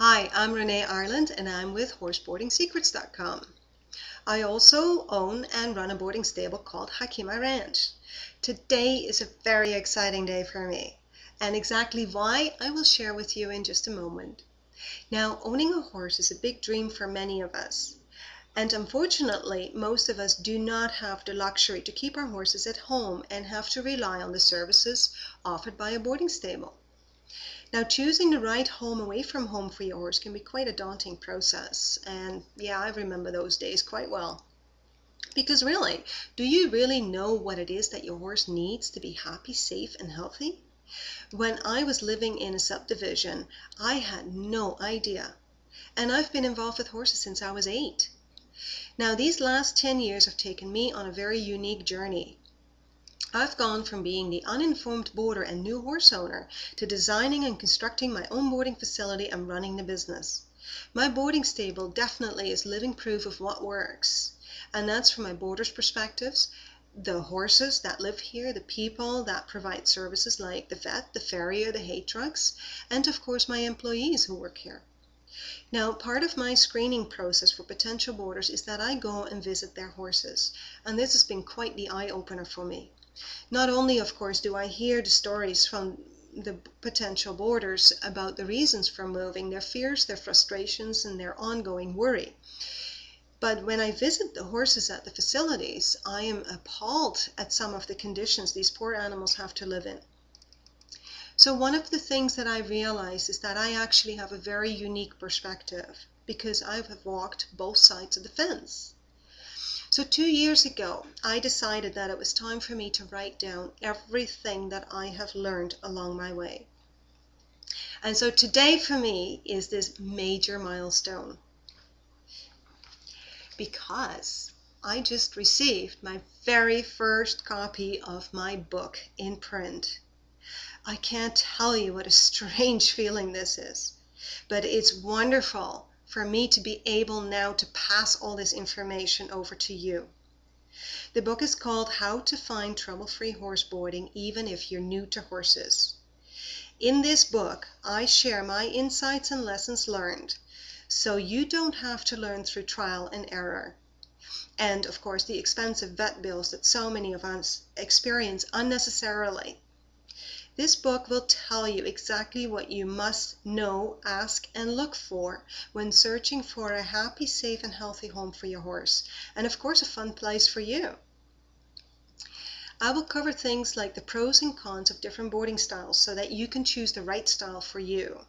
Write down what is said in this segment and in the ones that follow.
Hi, I'm Renee Ireland and I'm with horseboardingsecrets.com. I also own and run a boarding stable called Hakima Ranch. Today is a very exciting day for me, and exactly why I will share with you in just a moment. Now, owning a horse is a big dream for many of us, and unfortunately, most of us do not have the luxury to keep our horses at home and have to rely on the services offered by a boarding stable. Now, choosing the right home away from home for your horse can be quite a daunting process. And yeah, I remember those days quite well. Because really, do you really know what it is that your horse needs to be happy, safe, and healthy? When I was living in a subdivision, I had no idea. And I've been involved with horses since I was 8. Now, these last 10 years have taken me on a very unique journey. I've gone from being the uninformed boarder and new horse owner to designing and constructing my own boarding facility and running the business. My boarding stable definitely is living proof of what works. And that's from my boarders' perspectives, the horses that live here, the people that provide services like the vet, the farrier, the hay trucks, and of course my employees who work here. Now, part of my screening process for potential boarders is that I go and visit their horses, and this has been quite the eye-opener for me. Not only, of course, do I hear the stories from the potential boarders about the reasons for moving, their fears, their frustrations, and their ongoing worry, but when I visit the horses at the facilities, I am appalled at some of the conditions these poor animals have to live in. So one of the things that I realized is that I actually have a very unique perspective because I have walked both sides of the fence. So 2 years ago, I decided that it was time for me to write down everything that I have learned along my way. And so today for me is this major milestone because I just received my very first copy of my book in print. I can't tell you what a strange feeling this is, but it's wonderful for me to be able now to pass all this information over to you. The book is called How to Find Trouble-Free Horseboarding Even If You're New to Horses. In this book, I share my insights and lessons learned, so you don't have to learn through trial and error. And of course, the expensive vet bills that so many of us experience unnecessarily. This book will tell you exactly what you must know, ask, and look for when searching for a happy, safe, and healthy home for your horse, and of course a fun place for you. I will cover things like the pros and cons of different boarding styles so that you can choose the right style for you.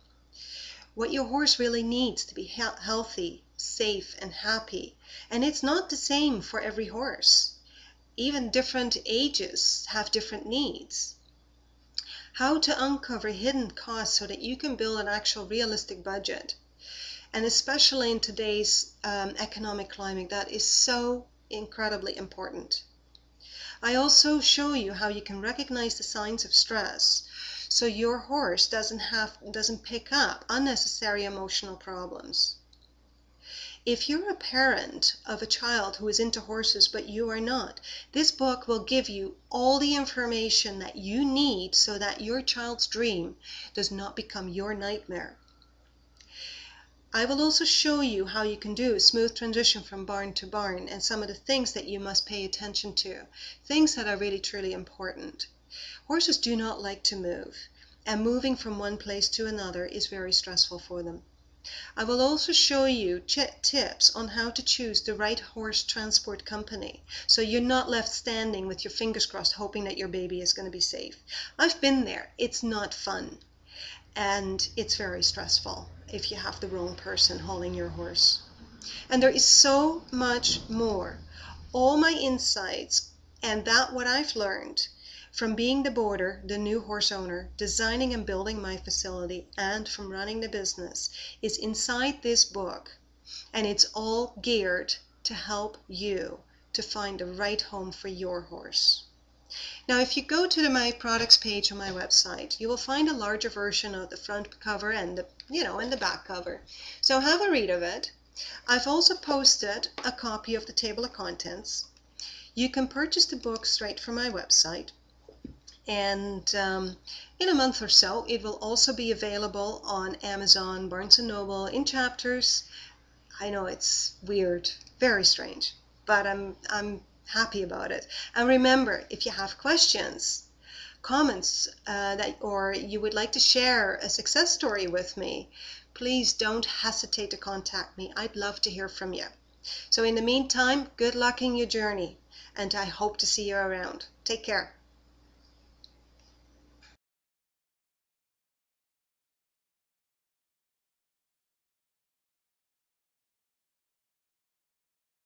What your horse really needs to be healthy, safe, and happy, and it's not the same for every horse. Even different ages have different needs. How to uncover hidden costs so that you can build an actual realistic budget. And especially in today's economic climate, that is so incredibly important. I also show you how you can recognize the signs of stress so your horse doesn't pick up unnecessary emotional problems. If you're a parent of a child who is into horses but you are not, this book will give you all the information that you need so that your child's dream does not become your nightmare. I will also show you how you can do a smooth transition from barn to barn and some of the things that you must pay attention to, things that are really truly important. Horses do not like to move, and moving from one place to another is very stressful for them. I will also show you tips on how to choose the right horse transport company so you're not left standing with your fingers crossed hoping that your baby is going to be safe. I've been there. It's not fun, and it's very stressful if you have the wrong person hauling your horse. And there is so much more. All my insights and that what I've learned from being the boarder, the new horse owner, designing and building my facility, and from running the business is inside this book. And it's all geared to help you to find the right home for your horse. Now, if you go to my products page on my website, you will find a larger version of the front cover and the back cover. So have a read of it. I've also posted a copy of the table of contents. You can purchase the book straight from my website. And in a month or so, it will also be available on Amazon, Barnes & Noble in chapters. I know it's weird, very strange, but I'm happy about it. And remember, if you have questions, comments, or you would like to share a success story with me, please don't hesitate to contact me. I'd love to hear from you. So in the meantime, good luck in your journey, and I hope to see you around. Take care.